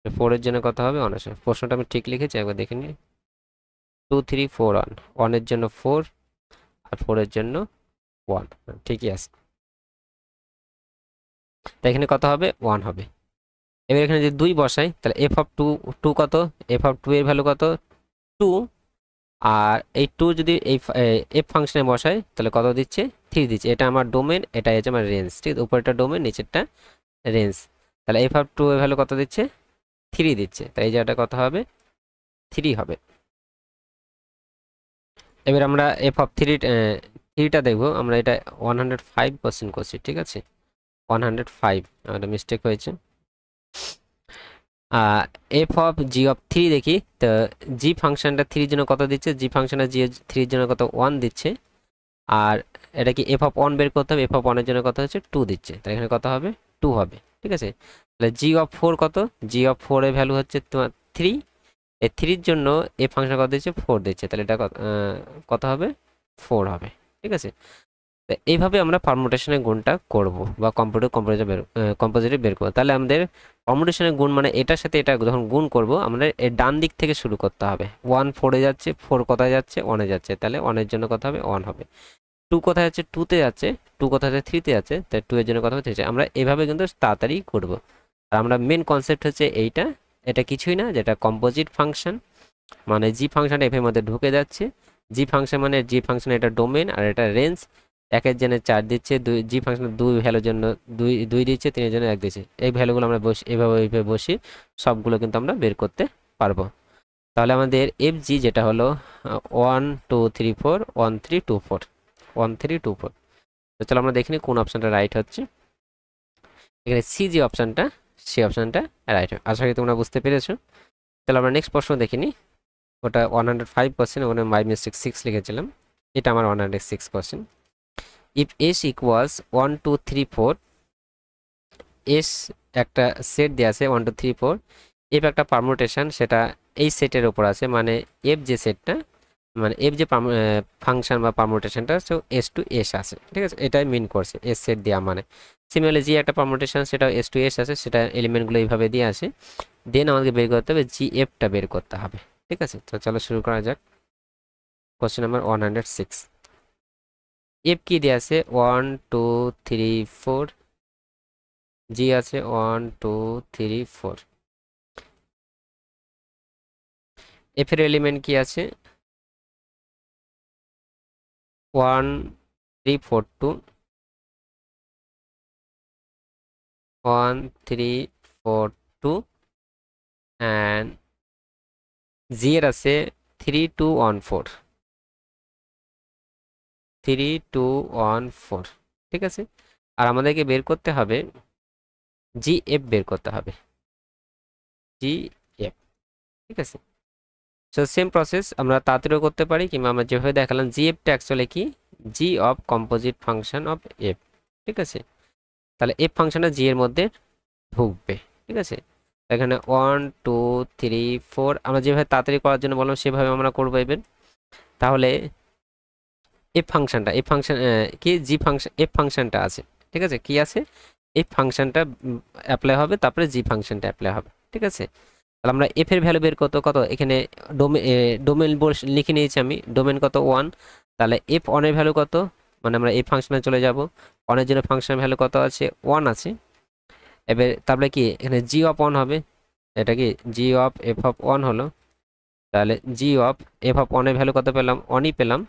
4 এর জন্য কত হবে 1 আসলো, প্রশ্নটা আমি ঠিক লিখেছি একবার দেখে নিই। 2 3 4 1, 1 এর জন্য 4 আর 4 এর জন্য 1, ঠিকই আছে। তাই এখানে কত হবে 1 হবে। এবার এখানে যদি 2 বসাই তাহলে এফ অফ 2, 2 কত, এফ অফ 2 এর ভ্যালু কত 2, আর এই 2 যদি এই এফ ফাংশনে বসাই তাহলে কত দিচ্ছে 3 দিচ্ছে। এটা আমার ডোমেন, এটা হচ্ছে আমার রেঞ্জ, ঠিক আছে, উপরেরটা ডোমেন নিচেরটা রেঞ্জ। তাহলে এফ অফ 2 এর ভ্যালু কত দিচ্ছে 3 দিচ্ছে, তাই এই জায়গাটা কত হবে 3 হবে। এবার আমরা এফ অফ 3টা দেখবো, আমরা এটা 105% করছি, ঠিক আছে 105, একটা মিস্টেক হয়েছে। এফ অফ জি অফ 3 দেখি, তো জি ফাংশনটা 3 জন্য কত দিচ্ছে, জি ফাংশনটা জি 3 জন্য কত 1 দিচ্ছে, আর এটা কি এফ অফ 1 বের করতে হবে, এফ অফ 1 এর জন্য কত হচ্ছে 2 দিচ্ছে, তাহলে এখানে কত হবে 2 হবে। ঠিক আছে, তাহলে জি অফ 4 কত, জি অফ 4 এর ভ্যালু হচ্ছে তোমার 3, এই 3 এর জন্য এই ফাংশন কত দিচ্ছে 4 দিচ্ছে, তাহলে এটা কত হবে 4 হবে। ঠিক আছে, তো এইভাবে আমরা পারমুটেশনের গুণটা করব বা কম্পোজিটে বের করবো। তাহলে আমাদের পারমুটেশনের গুণ মানে এটার সাথে এটা যখন গুণ করব আমাদের এর ডান দিক থেকে শুরু করতে হবে। 1 4 এ যাচ্ছে, 4 কোথায় যাচ্ছে 1 এ যাচ্ছে, তাহলে 1 এর জন্য কত হবে 1 হবে। 2 কোথায় যাচ্ছে 2 তে যাচ্ছে, 2 কোথায় যাচ্ছে 3 তে যাচ্ছে, তাই 2 এর জন্য কত হবে 3। আমরা এভাবে কিন্তু তাড়াতাড়ি করব। আর আমরা মেন কনসেপ্ট হচ্ছে এইটা, এটা কিছুই না, যেটা কম্পোজিট ফাংশন, মানে জি ফাংশনটা এফ এর মধ্যে ঢুকে যাচ্ছে। জি ফাংশন মানে জি ফাংশন এটা ডোমেন আর এটা রেঞ্জ, একের জন্য 4 দিচ্ছে, দুই জি ফাংশন 2 ভ্যালুর জন্য 2 দিচ্ছে, 3 এর জন্য 1 দিচ্ছে। এই ভ্যালুগুলো আমরা এইভাবে বসি সবগুলো কিন্তু আমরা বের করতে পারবো। তাহলে আমাদের এফ জি যেটা হলো 1 2 3 4 1 3 2 4 1 3 2 4। তো চলো আমরা দেখিনি কোন অপশনটা রাইট হচ্ছে। এখানে সি যে অপশনটা, সেই অপশনটা রাইট। আশা করি তোমরা বুঝতে পেরেছো। তাহলে আমরা নেক্সট প্রশ্ন দেখিনি, ওটা 105%, ওখানে বাই মিস্টেক 6 লিখেছিলাম, এটা আমার 106%। ইফ এস ইকুয়ালস 1 2 3 4, এস একটা সেট দেওয়া আছে 1 2 3 4, এফ একটা পারমুটেশন সেটা এই সেটের উপর আছে, মানে এফ যে সেটটা মানে এফ যে ফাংশন বা পারমুটেশনটা এস টু এস আছে। ঠিক আছে, এটাই মিন করছে এস সেট দেওয়া মানে। সিমিলারলি জি একটা পারমুটেশন সেটা এস টু এস আছে, সেটা এলিমেন্টগুলো এইভাবে দিয়ে আসে। দেন আমাদেরকে বের করতে হবে জি এফটা বের করতে হবে। ঠিক আছে, তো চলো শুরু করা যাক। কোশ্চেন নাম্বার 106, এফ কি দেওয়া আছে 1 2 3 4, জি আছে 1 2 3 4। এফ এর এলিমেন্ট কি আছে 1 3 4 2, 1 3 4 2, অ্যান্ড জি এর আছে 3 2 1 4, 3 2 1 4। ঠিক আছে, আর আমাদেরকে বের করতে হবে জি এফ বের করতে হবে, জি এফ। ঠিক আছে, সো সেম প্রসেস আমরা তাড়াতাড়িও করতে পারি, কিংবা আমরা যেভাবে দেখালাম জি এফটা অ্যাকচুয়ালি কি G of composite function of F. ঠিক আছে, তাহলে এফ ফাংশনটা জি এর মধ্যে ঢুকবে। ঠিক আছে, এখানে 1 2 3 4 আমরা যেভাবে তাড়াতাড়ি করার জন্য বললাম সেভাবে আমরা করবো এবার। তাহলে এফ ফাংশন কি জি ফাংশন এফ ফাংশনটা আছে। ঠিক আছে, কি আছে এফ ফাংশনটা অ্যাপ্লাই হবে, তারপরে জি ফাংশনটা অ্যাপ্লাই হবে। ঠিক আছে, তাহলে আমরা এফ এর ভ্যালু বের কত কত, এখানে ডোমেন লিখে নিয়েছি আমি, ডোমেন কত 1, তাহলে এফ 1 এর ভ্যালু কত, মানে আমরা এই ফাংশনে চলে যাব, 1 এর জন্য ফাংশনের ভ্যালু কত আছে 1 আছে। এবার তারপরে কি এখানে জি অফ 1 হবে, এটা কি জি অফ এফ অফ 1 হলো, তাহলে জি অফ এফ অফ 1 এর ভ্যালু কত পেলাম 1ই পেলাম।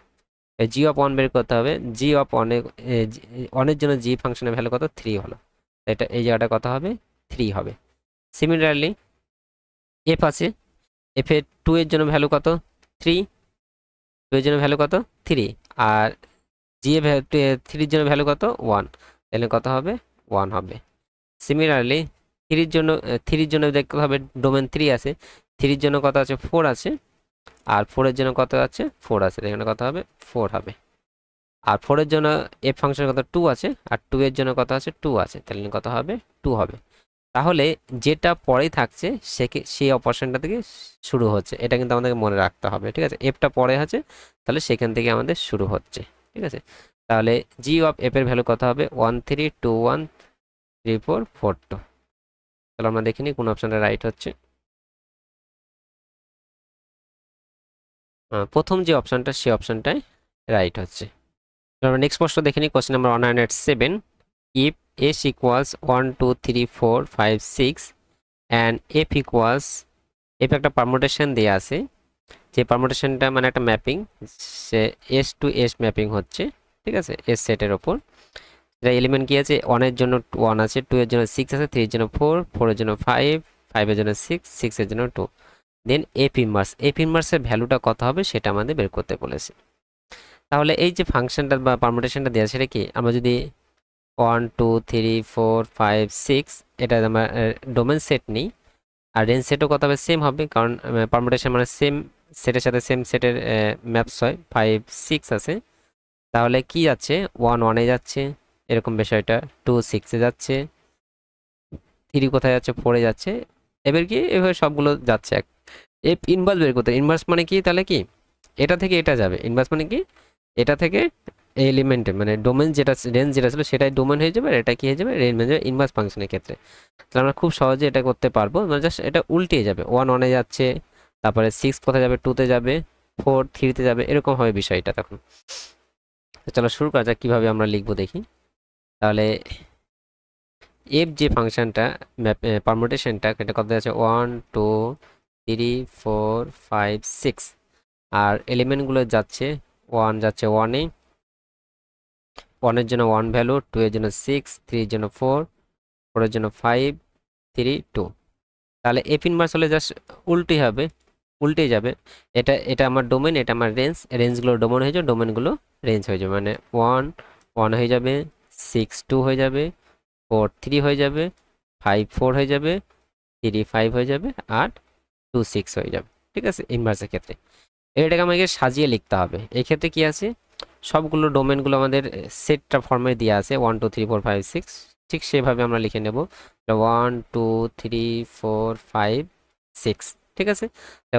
জি অফ 1 বের করতে হবে, জি অফ 1 এর জন্য জি ফাংশনের ভ্যালু কত 3 হলো, এটা এই জায়গাটা কত হবে 3 হবে। সিমিলারলি এফ আছে, এফ এর 2 এর জন্য ভ্যালু কত 3, 2 এর জন্য ভ্যালু কত 3, আর জি এর 3 এর জন্য ভ্যালু কত 1, তাহলে কত হবে 1 হবে। সিমিলারলি 3 এর জন্য 3 এর জন্য দেখতে হবে ডোমেন 3 আছে, 3 এর জন্য কত আছে 4 আছে, আর 4 এর জন্য কত আছে 4 আছে, এখানে কত হবে 4 হবে। আর 4 এর জন্য এফ ফাংশনের কত 2 আছে, আর 2 এর জন্য কত আছে 2 আছে, তাহলে কত হবে 2 হবে। তাহলে যেটা পরেই থাকছে সেই অপারেশনটা থেকে শুরু হচ্ছে, এটা কিন্তু আমাদেরকে মনে রাখতে হবে, ঠিক আছে। এফটা পরে আছে, তাহলে সেখান থেকে আমাদের শুরু হচ্ছে, ঠিক আছে। তাহলে জি অফ এফ এর ভ্যালু কত হবে 1 3 2 1 3 4 4 2। তাহলে আমরা দেখিনি কোন অপশনটা রাইট হচ্ছে। প্রথম যে অপশনটা সেই অপশনটাই রাইট হচ্ছে। আমরা নেক্সট প্রশ্ন দেখে নিই, question number 107। If s equals 1 2 3 4 5 6 and f equals, f একটা পারমুটেশন দেয়া আছে, যে পারমুটেশনটা মানে একটা ম্যাপিং, সে s টু s ম্যাপিং হচ্ছে, ঠিক আছে, s সেটের ওপর। এটা এলিমেন্ট কি আছে 1 এর জন্য 1 আছে, 2 এর জন্য 6 আছে, 3 এর জন্য 4, 4 এর জন্য 5, 5 এর জন্য 6, 6 এর জন্য 2। দেন f ইনভার্স, f ইনভার্সের ভ্যালুটা কত হবে সেটা আমাদের বের করতে বলেছে। তাহলে এই যে ফাংশনটা বা পারমুটেশনটা দেওয়া সেটা কি, আমরা যদি 1 2 3 4 5 6 এটা আমরা ডোমেন সেট নিই, আর রেঞ্জ সেটও কত হবে সেম হবে, কারণ পারমুটেশন মানে সেম সেটের সাথে সেম সেটের ম্যাপস হয়। 5 6 আছে, তাহলে কি যাচ্ছে 1 1 এ যাচ্ছে, এরকম বিষয়টা 2 6 এ যাচ্ছে, 3 কোথায় যাচ্ছে 4 এ যাচ্ছে, এবার কি এভাবে সবগুলো যাচ্ছে। এফ ইনভার্স বের করতে, ইনভার্স মানে কি তাহলে কি এটা থেকে এটা যাবে, ইনভার্স মানে কি এটা থেকে এলিমেন্টে মানে ডোমেন যেটা রেঞ্জ যেটা ছিল সেটাই ডোমেন হয়ে যাবে, আর এটা কি হয়ে যাবে রেঞ্জ হয়ে যাবে ইনভার্স ফাংশনের ক্ষেত্রে। তাহলে আমরা খুব সহজে এটা করতে পারবো, মানে জাস্ট এটা উল্টে যাবে, 1 1 এ যাচ্ছে, তারপরে 6 কোথায় যাবে 2 তে যাবে, 4 3 তে যাবে, এরকম হবে বিষয়টা তখন। তো চলো শুরু করা যাক কিভাবে আমরা লিখবো দেখি। তাহলে এফ যে ফাংশনটা পারমুটেশনটা এটা কত আছে 1 2 3 4 5 6, আর এলিমেন্টগুলো যাচ্ছে 1 যাচ্ছে 1 এ, 1 এর জন্য 1 ভ্যালু, 2 এর জন্য 6, 3 এর জন্য 4, 4 এর জন্য 5 3 2। তাহলে এফ ইনভার্স হলে জাস্ট উল্টে হবে, উল্টে যাবে, এটা এটা আমার ডোমেন, এটা আমার রেঞ্জ, রেঞ্জগুলো ডোমেন হয়ে যাবে, ডোমেনগুলো রেঞ্জ হয়ে যাবে, মানে 1 1 হয়ে যাবে, 6 2 হয়ে যাবে, 4 3 হয়ে যাবে, 5 4 হয়ে যাবে, 3 5 হয়ে যাবে, আর 2 6 হয়ে যাবে, ঠিক আছে ইনভার্সের ক্ষেত্রে। এটাকে আমাকে সাজিয়ে লিখতে হবে। এই ক্ষেত্রে কি আছে সবগুলো ডোমেনগুলো আমাদের সেটটা ফর্মে দেওয়া আছে 1 2 3 4 5 6, ঠিক সেভাবে আমরা লিখে নেব 1 2 3 4 5 6, ঠিক আছে।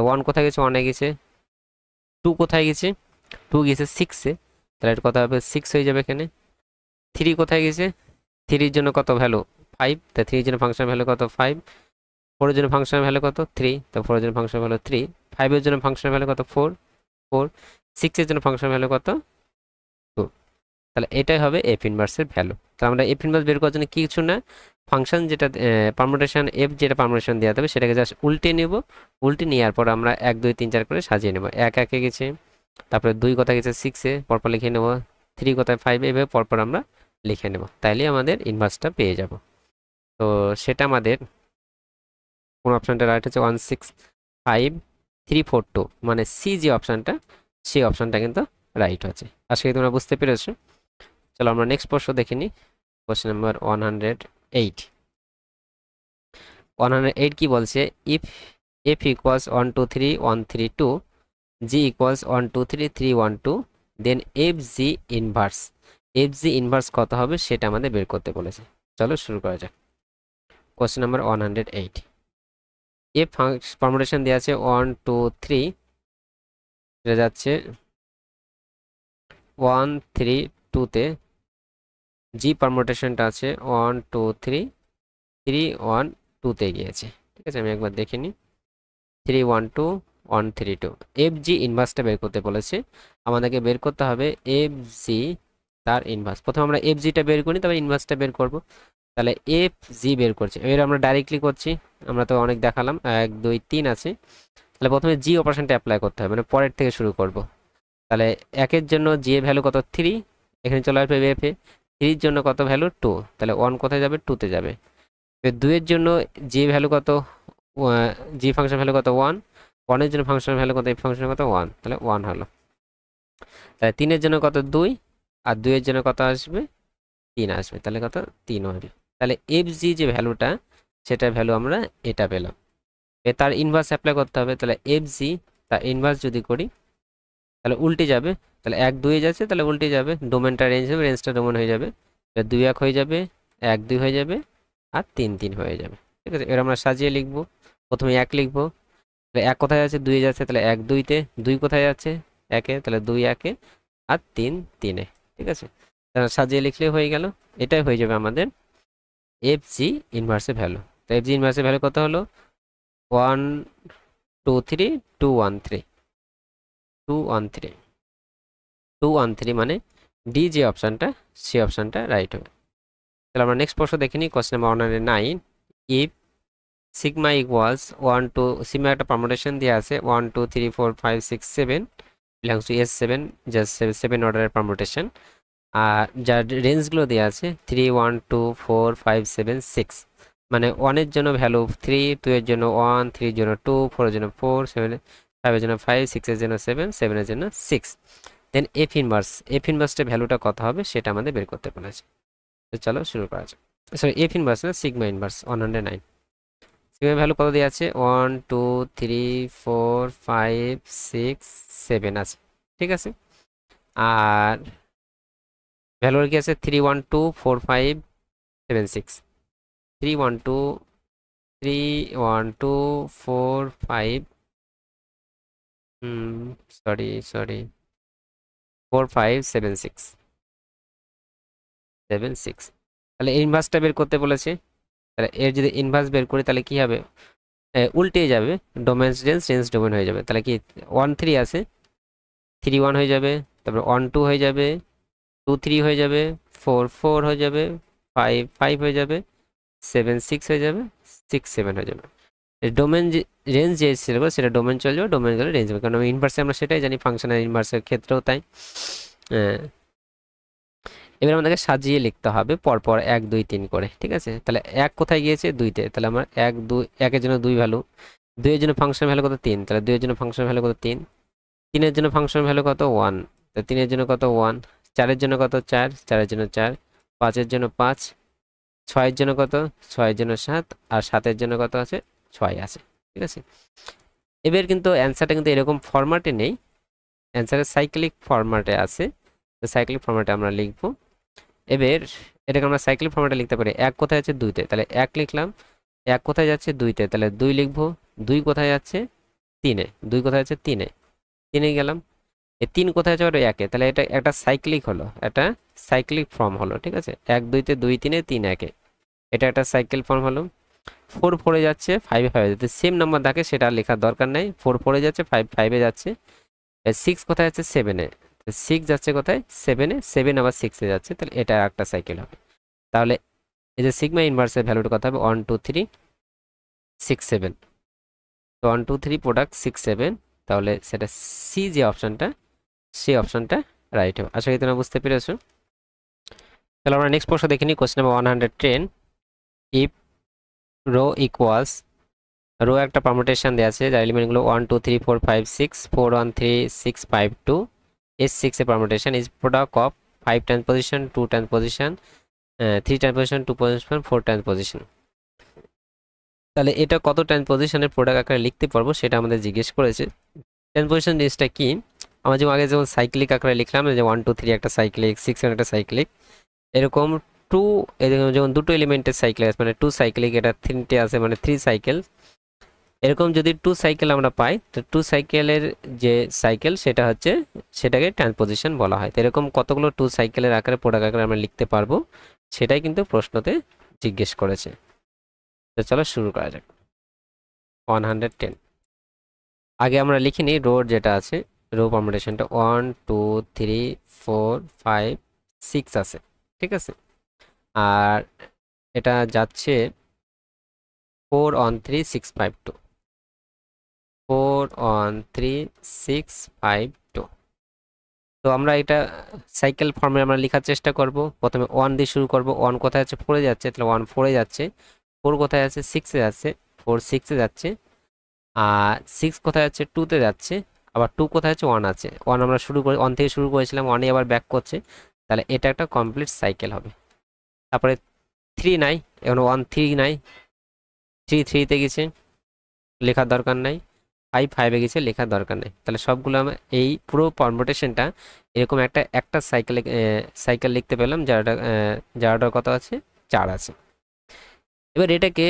1 কোথায় গেছে 1 এ গেছে, 2 কোথায় গেছে 2 গেছে 6 এ, তাহলে এটা কত হবে 6 হয়ে যাবে এখানে। 3 কোথায় গেছে 3 এর জন্য কত ভ্যালু 5, তাই 3 এর জন্য ফাংশন ভ্যালু কত 5, 4 এর জন্য ফাংশন ভ্যালু কত 3, তো 4 এর জন্য ফাংশন ভ্যালু 3, 5 এর জন্য ফাংশন ভ্যালু কত 4 4, 6 এর জন্য ফাংশন ভ্যালু কত 2। তাহলে এটাই হবে এফ ইনভার্সের ভ্যালু। তো আমরা এফ ইনভার্স বের করার জন্য কিছু না, ফাংশন যেটা পারমুটেশন এফ যেটা পারমুটেশন দেওয়া হবে সেটাকে জাস্ট উল্টে নেব, উল্টে নেওয়ার পর আমরা 1 2 3 4 করে সাজিয়ে নেব। 1 1 এ গেছে, তারপরে 2 কোথায় গেছে 6 এ, পরপর লিখে নেব, 3 কোথায় 5 এভাবে পরপর আমরা লিখে নেব, তাইলে আমাদের ইনভার্সটা পেয়ে যাব। তো সেটা আমাদের কোন অপশনটা রাইট হচ্ছে 1 6 5 3 4 2, মানে সি যে অপশনটা সেই অপশনটা কিন্তু রাইট হচ্ছে। আশা করি তোমরা বুঝতে পেরেছো। চলো আমরা নেক্সট প্রশ্ন দেখে নিই, কোশ্চেন নাম্বার 108। 108 কি বলছে, if F equals 1 2 3 1 3 2, G equals 1 2 3 3 1 2, then F G inverse, F G inverse কত হবে সেটা আমাদের বের করতে বলেছে। চলো শুরু করা যাক। কোশ্চেন নাম্বার 108, এফ পারমুটেশন দেওয়া আছে 1 2 3, এটা যাচ্ছে 1 3 2 তে, জি পারমুটেশনটা আছে 1 2 3 3 1 2 তে গিয়েছে, ঠিক আছে। আমি একবার দেখে নিই 3 1 2 1 3 2, এফ জি ইনভার্সটা বের করতে বলেছে, আমাদেরকে বের করতে হবে এফ জি তার ইনভার্স। প্রথমে আমরা এফ জিটা বের করি, তারপর ইনভার্সটা বের করব। তাহলে এফ জি বের করছি, এবার আমরা ডাইরেক্টলি করছি, আমরা তো অনেক দেখালাম 1 2 3 আছে। তাহলে প্রথমে জি অপারেশনটা অ্যাপ্লাই করতে হবে, মানে পরের থেকে শুরু করব। তাহলে 1 এর জন্য জি এর ভ্যালু কত 3, এখানে চলে আসবে এফ এ, 3 এর জন্য কত ভ্যালু 2, তাহলে 1 কোথায় যাবে 2 তে যাবে। 2 এর জন্য জি ভ্যালু কত, জি ফাংশন ভ্যালু কত 1, ওয়ানের জন্য ফাংশনের ভ্যালু কত, এফ ফাংশনের কত 1, তাহলে 1 হলো। তাহলে 3-এর জন্য কত 2, আর 2-এর জন্য কত আসবে 3 আসবে, তাহলে কত 3 হবে। তাহলে এফ জি যে ভ্যালুটা, সেটার ভ্যালু আমরা এটা পেলাম। তার ইনভার্স অ্যাপ্লাই করতে হবে, তাহলে এফ জি তার ইনভার্স যদি করি তাহলে উল্টে যাবে, তাহলে 1 2 যাচ্ছে, তাহলে উল্টে যাবে, ডোমেনটা রেঞ্জ হবে, রেঞ্জটা ডোমেন হয়ে যাবে, 2 1 হয়ে যাবে, 1 2 হয়ে যাবে, আর 3 3 হয়ে যাবে। ঠিক আছে, এবার আমরা সাজিয়ে লিখবো। প্রথমে 1 লিখবো, তাহলে 1 কোথায় যাচ্ছে 2 যাচ্ছে, তাহলে 1 2 তে, 2 কোথায় যাচ্ছে 1 এ, তাহলে 2 1 এ, আর 3 3 এ। ঠিক আছে, তাহলে সাজিয়ে লিখলে হয়ে গেল। এটাই হয়ে যাবে আমাদের এফ জি ইনভার্সের ভ্যালু। তো এফ জি ইনভার্সের ভ্যালু কত হলো 1 2 3 2 1 3 2 1 3 2 1 3, মানে ডি যে অপশানটা, সেই অপশানটা রাইট হবে। তাহলে আমরা নেক্সট প্রশ্ন দেখে নিই, question number 109। If sigma equals 1 2, sigma একটা পারমুটেশন দেওয়া আছে 1 2 3 4 5 6 7 বিলংস টু S7, জাস্ট 7 অর্ডারের পারমুটেশন, আর যার রেঞ্জগুলো দেওয়া আছে 3 1 2 4 5 7 6, মানে 1-এর জন্য ভ্যালু 3, 2-এর জন্য 1, 3-এর জন্য 2, 4-এর জন্য 4, 5-এর জন্য 5, 6-এর জন্য 7, 7-এর জন্য 6। দেন এফ ইনভার্স, এফ ইনভার্সের ভ্যালুটা কত হবে সেটা আমাদের বের করতে বলেছে। তো চলো শুরু করা যাক। সরি, এফ ইনভার্স না, সিগমা ইনভার্স 109। সিগমা ভ্যালু কত দেওয়া আছে 1 2 3 4 5 6 7 আছে। ঠিক আছে, আর ভ্যালুর কি আছে 3 1 2 4 5 7 6, 3 1 2 3 1 2 4 5, সরি 4 5 7 6 7 6। তাহলে ইনভার্সটা বের করতে বলেছে, তাহলে এর যদি ইনভার্স বের করি তাহলে কি হবে, উল্টে যাবে, ডোমেন রেঞ্জ, রেঞ্জ ডোমেন হয়ে যাবে। তাহলে কি 1 3 আছে, 3 1 হয়ে যাবে, তারপর 1 2 হয়ে যাবে, 2 3 হয়ে যাবে, 4 4 হয়ে যাবে, 5 5 হয়ে যাবে, 7 6 হয়ে যাবে, 6 7 হয়ে যাবে। ডোমেন রেঞ্জ যে ছিল সেটা ডোমেন চলে যাবে, ডোমেন গেলে রেঞ্জ হবে, কারণ ইনভার্সে আমরা সেটাই জানি, ফাংশনাল ইনভার্সের ক্ষেত্রেও তাই। এবার আমাদেরকে সাজিয়ে লিখতে হবে পরপর 1 2 3 করে। ঠিক আছে, তাহলে 1 কোথায় গিয়েছে 2-তে, তাহলে আমার 1 2, 1-এর জন্য 2 ভ্যালু, 2-এর জন্য ফাংশন ভ্যালু কত 3, তাহলে 2-এর জন্য ফাংশন ভ্যালু কত 3, 3-এর জন্য ফাংশন ভ্যালু কত 1, তাহলে 3-এর জন্য কত 1, 4-এর জন্য কত 4, 4-এর জন্য 4, 5-এর জন্য 5, 6-এর জন্য কত, 6-এর জন্য 7, আর 7-এর জন্য কত আছে 6 আছে। ঠিক আছে, এবার কিন্তু অ্যান্সারটা কিন্তু এরকম ফরম্যাটে নেই, অ্যান্সারের সাইক্লিক ফরম্যাটে আছে। তো সাইক্লিক ফরম্যাটে আমরা লিখবো। এবার এটাকে আমরা সাইক্লিক ফরম্যাটে লিখতে পারি, 1 কোথায় আছে 2-তে, তাহলে 1 লিখলাম, 1 কোথায় যাচ্ছে 2-তে, তাহলে 2 লিখবো, 2 কোথায় যাচ্ছে 3-এ, 2 কোথায় যাচ্ছে 3-এ, 3-এ গেলাম, এই 3 কোথায় যাচ্ছে 1-এ, তাহলে এটা একটা সাইক্লিক হলো, একটা সাইক্লিক ফর্ম হলো। ঠিক আছে, 1 2-তে, 2 3-এ, 3 1-এ, এটা একটা সাইকেল ফর্ম হলো। 4 4-এ যাচ্ছে, 5 5-এ যাচ্ছে, সেম নাম্বার থাকে সেটা লেখার দরকার নেই, 4 4-এ যাচ্ছে, 5 5-এ যাচ্ছে, 6 কোথায় যাচ্ছে 7-এ, 6 যাচ্ছে কোথায় 7-এ, 7 আবার 6-এ যাচ্ছে, তাহলে এটা একটা সাইকেল হবে। তাহলে এই যে সিগমা ইনভার্সের ভ্যালুটা কত হবে 1 2 3 6 7, তো 1 2 3 প্রোডাক্ট 6 7, তাহলে সেটা সি যে অপশনটা, সেই অপশনটা রাইট হবে। আশা করি তোমরা বুঝতে পেরেছো। তাহলে আমরা নেক্সট প্রশ্ন দেখে নিই, question number 110। If rho equals, rho একটা পারমুটেশন দেওয়া আছে যার এলিমেন্টগুলো 1 2 3 4 5 6 4 1 3 6 5 2, S6 এর permutation is product of 5 Times position, 2 Times position, 3 Times position, 2 position, 4 Times position. তাহলে এটা কত টাইম পজিশনের প্রোডাক্ট আকারে লিখতে পারবো সেটা আমাদের জিজ্ঞেস করেছে। টাইম পজিশন জিনিসটা কি, আমরা যেমন আগে যেমন সাইক্লিক আকারে লিখলাম যে 1 2 3 একটা সাইক্লিক, 6 একটা সাইক্লিক, এরকম 2, এরকম যেমন দুটো এলিমেন্টের সাইকেল আছে মানে 2 সাইক্লিক, এটা 3টে আছে মানে 3 সাইকেল, এরকম যদি 2 সাইকেল আমরা পাই তো 2 সাইকেলের যে সাইকেল সেটা হচ্ছে, সেটাকে টাইম পজিশন বলা হয়। তো এরকম কতগুলো 2 সাইকেলের আকারে প্রোডাক্ট আকারে আমরা লিখতে পারবো সেটাই কিন্তু প্রশ্নতে জিজ্ঞেস করেছে। তো চলো শুরু করা যাক। 110, আগে আমরা লিখে নিই রোর যেটা আছে, রো পারমুটেশনটা 1 2 3 4 5 6 আছে। ঠিক আছে, আর এটা যাচ্ছে 4 1 3 6 5 2, 4 1 3 6 5 2। তো আমরা এটা সাইকেল ফর্মে আমরা লেখার চেষ্টা করব। প্রথমে 1 দিয়ে শুরু করব, 1 কোথায় আছে 4-এ যাচ্ছে, তাহলে 1 4-এ যাচ্ছে, 4 কোথায় আছে 6-এ যাচ্ছে, 4 6-এ যাচ্ছে, আর 6 কোথায় যাচ্ছে, 2-তে যাচ্ছে, আবার 2 কোথায় আছে, 1 আছে, 1 আমরা শুরু করে 1 থেকে শুরু করেছিলাম, 1-এ আবার ব্যাক করছে, তাহলে এটা একটা কমপ্লিট সাইকেল হবে। তারপরে 3 নাই, এখন 1 3 নাই, 3 3-তে গেছে, লেখার দরকার নাই, 5 5-এ গেছে, লেখার দরকার নেই। তাহলে সবগুলো আমরা এই পুরো পারমুটেশনটা এরকম একটা একটা সাইকেলে সাইকেল লিখতে পেলাম, যারটার কত আছে, 4 আছে। এবার এটাকে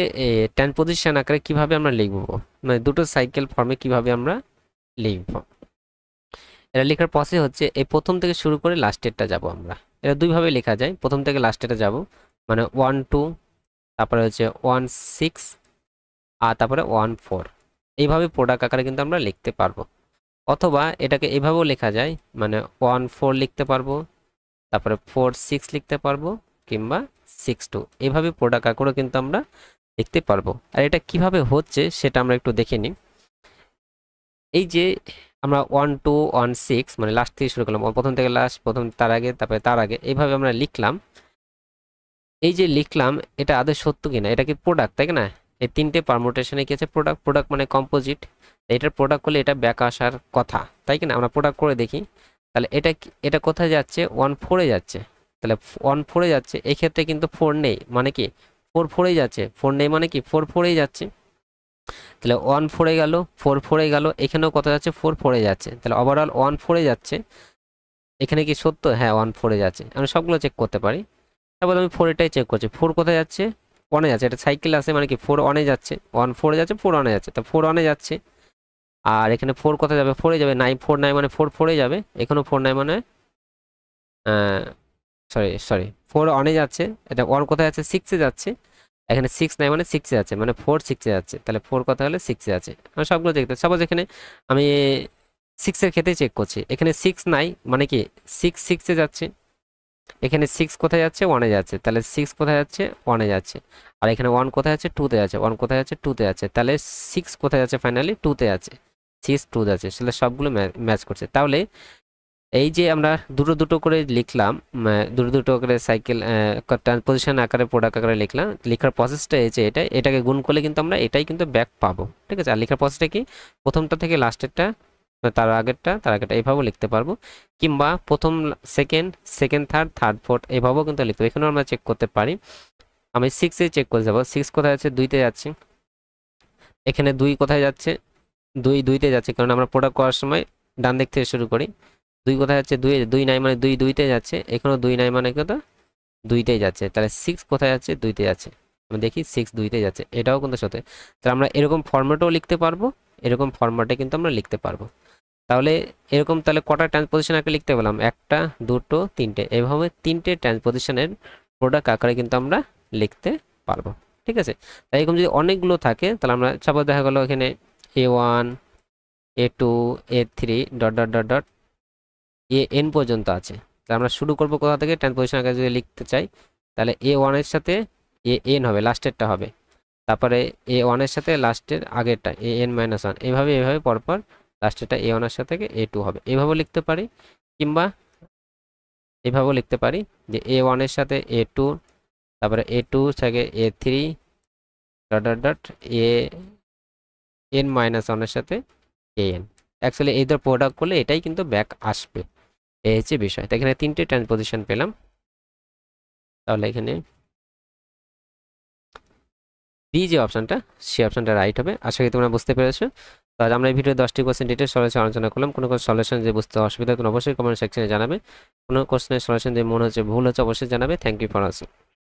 ট্রান্সপোজিশন আকারে কিভাবে আমরা লিখবো, মানে দুটো সাইকেল ফর্মে কিভাবে আমরা লিখব, এটা লেখার প্রসেস হচ্ছে এই প্রথম থেকে শুরু করে লাস্টেরটা যাব আমরা। এটা দুইভাবে লেখা যায়, প্রথম থেকে লাস্টেরটা যাব, মানে 1 2, তারপরে হচ্ছে 1 6, আর তারপরে 1 4, এইভাবে প্রোডাক্ট আকারে কিন্তু আমরা লিখতে পারবো। অথবা এটাকে এভাবেও লেখা যায়, মানে 1 4 লিখতে পারবো, তারপরে 4 6 লিখতে পারবো, কিংবা 6 2, এইভাবে প্রোডাক্ট আকারেও কিন্তু আমরা লিখতে পারবো। আর এটা কিভাবে হচ্ছে সেটা আমরা একটু দেখে নিই। এই যে আমরা 1 2 1 6, মানে লাস্ট থেকে শুরু করলাম, প্রথম থেকে লাস্ট, প্রথম তার আগে, তারপরে তার আগে, এইভাবে আমরা লিখলাম। এই যে লিখলাম, এটা আদৌ সত্য কিনা, এটা কি প্রোডাক্ট, তাই না? এই তিনটে পারমুটেশনে কি আছে, প্রোডাক্ট, প্রোডাক্ট মানে কম্পোজিট, এটার প্রোডাক্ট করলে এটা ব্যাক আসার কথা, তাই কিনা? আমরা প্রোডাক্ট করে দেখি। তাহলে এটা কোথায় যাচ্ছে, 1 4-এ যাচ্ছে, তাহলে 1 4-এ যাচ্ছে, এক্ষেত্রে কিন্তু 4 নেই, মানে কি 4 4-এই যাচ্ছে, 4 নেই মানে কি 4 4-এই যাচ্ছে। তাহলে 1 4-এ গেল, 4 4-এ গেল, এখানেও কত যাচ্ছে, 4 4-এ যাচ্ছে, তাহলে ওভারঅল 1 4-এ যাচ্ছে। এখানে কি সত্য? হ্যাঁ, 1 4-এ যাচ্ছে, আমি সবগুলো চেক করতে পারি। তারপর আমি 4-এটাই চেক করছি, 4 কোথায় যাচ্ছে, 1-এ যাচ্ছে, এটা সাইকেল আছে, মানে কি 4 1-এ যাচ্ছে, 1 4-এ যাচ্ছে, 4 1-এ যাচ্ছে, তো 4 1-এ যাচ্ছে। আর এখানে 4 কোথায় যাবে, 4-এ যাবে, 9 4 9 মানে 4 4-এ যাবে, এখানেও 4 9 মানে সরি সরি 4 1-এ যাচ্ছে, এটা 1 কোথায় যাচ্ছে, 6-এ যাচ্ছে, এখানে 6 9 মানে 6-এ যাচ্ছে, মানে 4 6-এ যাচ্ছে, তাহলে 4 কথা হলে 6-এ আছে। আমি সবগুলো দেখতে, সাপোজ এখানে আমি 6-এর ক্ষেত্রে চেক করছি, এখানে 6 নাই, মানে কি 6 6-এ যাচ্ছে, এখানে 6 কোথায় যাচ্ছে, 1-এ যাচ্ছে, তাহলে 6 কোথায় যাচ্ছে, 1-এ যাচ্ছে, আর এখানে 1 কোথায় যাচ্ছে, 2-তে যাচ্ছে, 1 কোথায় যাচ্ছে, 2-তে যাচ্ছে, তাহলে 6 কোথায় যাচ্ছে, ফাইনালি 2-তে আছে, 6 2 যাচ্ছে, তাহলে সবগুলো ম্যাচ করছে। তাহলে এই যে আমরা দুটো দুটো করে লিখলাম, দুটো দুটো করে সাইকেল ট্রান্সপোজিশন আকারে প্রোডাক্ট আকারে লিখলাম, লেখার প্রসেসটা এই যে এটাকে গুণ করলে কিন্তু আমরা এটাই কিন্তু ব্যাক পাবো, ঠিক আছে? আর লেখার প্রসেসটা কি, প্রথমটা থেকে লাস্টেরটা, তার আগেরটা এইভাবেও লিখতে পারবো, কিংবা প্রথম second, second third, third fourth, এইভাবেও কিন্তু লিখতে পারবো। এখানেও আমরা চেক করতে পারি। আমি 6-এ চেক করে যাবো, 6 কোথায় যাচ্ছে, 2-তে যাচ্ছে, এখানে 2 কোথায় যাচ্ছে, 2 2-তে যাচ্ছে, কারণ আমরা প্রোডাক্ট করার সময় ডান দিক থেকে শুরু করি। 2 কোথায় যাচ্ছে, 2 2 নাই মানে 2 2-তে যাচ্ছে, এখানেও 2 নাই মানে কত, 2-তেই যাচ্ছে, তাহলে 6 কোথায় যাচ্ছে, 2-তে যাচ্ছে, আমি দেখি 6 2-তে যাচ্ছে, এটাও কিন্তু সত্যি। তাহলে আমরা এরকম ফরম্যাটেও লিখতে পারবো, এরকম ফরম্যাটে কিন্তু আমরা লিখতে পারবো। তাহলে এরকম তাহলে কটা ট্রান্সপোজিশন আকারে লিখতে পেলাম, একটা দুটো তিনটে, এভাবে তিনটে ট্রান্সপোজিশনের প্রোডাক্ট আকারে কিন্তু আমরা লিখতে পারবো, ঠিক আছে? তাই এরকম যদি অনেকগুলো থাকে, তাহলে আমরা সাপোজ দেখা গেলো এখানে A1 A2 A3 dot dot dot dot AN পর্যন্ত আছে, তাহলে আমরা শুরু করবো কোথা থেকে, ট্রান্সপোজিশন আকারে যদি লিখতে চাই, তাহলে A1 এর সাথে AN হবে, লাস্টেরটা হবে, তারপরে A1 এর সাথে লাস্টের আগেরটা AN-1, এইভাবে এইভাবে পরপর লাস্টেরটা A1 এর সাথে A2 হবে, এইভাবেও লিখতে পারি, কিংবা এইভাবেও লিখতে পারি যে A1 এর সাথে A2, তারপরে A2 থেকে A3 dot dot dot AN-1 এর সাথে AN। অ্যাকচুয়ালি এই ধর প্রোডাক্ট করলে এটাই কিন্তু ব্যাক আসবে, এই হচ্ছে বিষয়। তো এখানে তিনটে ট্রান্সপোজিশন পেলাম, তাহলে এখানে বি যে অপশনটা, সেই অপশনটা রাইট হবে। আশা করি তোমরা বুঝতে পেরেছো। তো আজ আমরা এই ভিডিও 10টি কোশ্চেন ডিটেলস সলিউশন আলোচনা করলাম। কোনো সলিউশন যে বুঝতে অসুবিধা, তুমি অবশ্যই কমেন্ট সেকশনে জানাবে। কোনো কোশ্চেনের সলিউশন যে মনে হচ্ছে ভুল হচ্ছে, অবশ্যই জানাবে। Thank you for watching.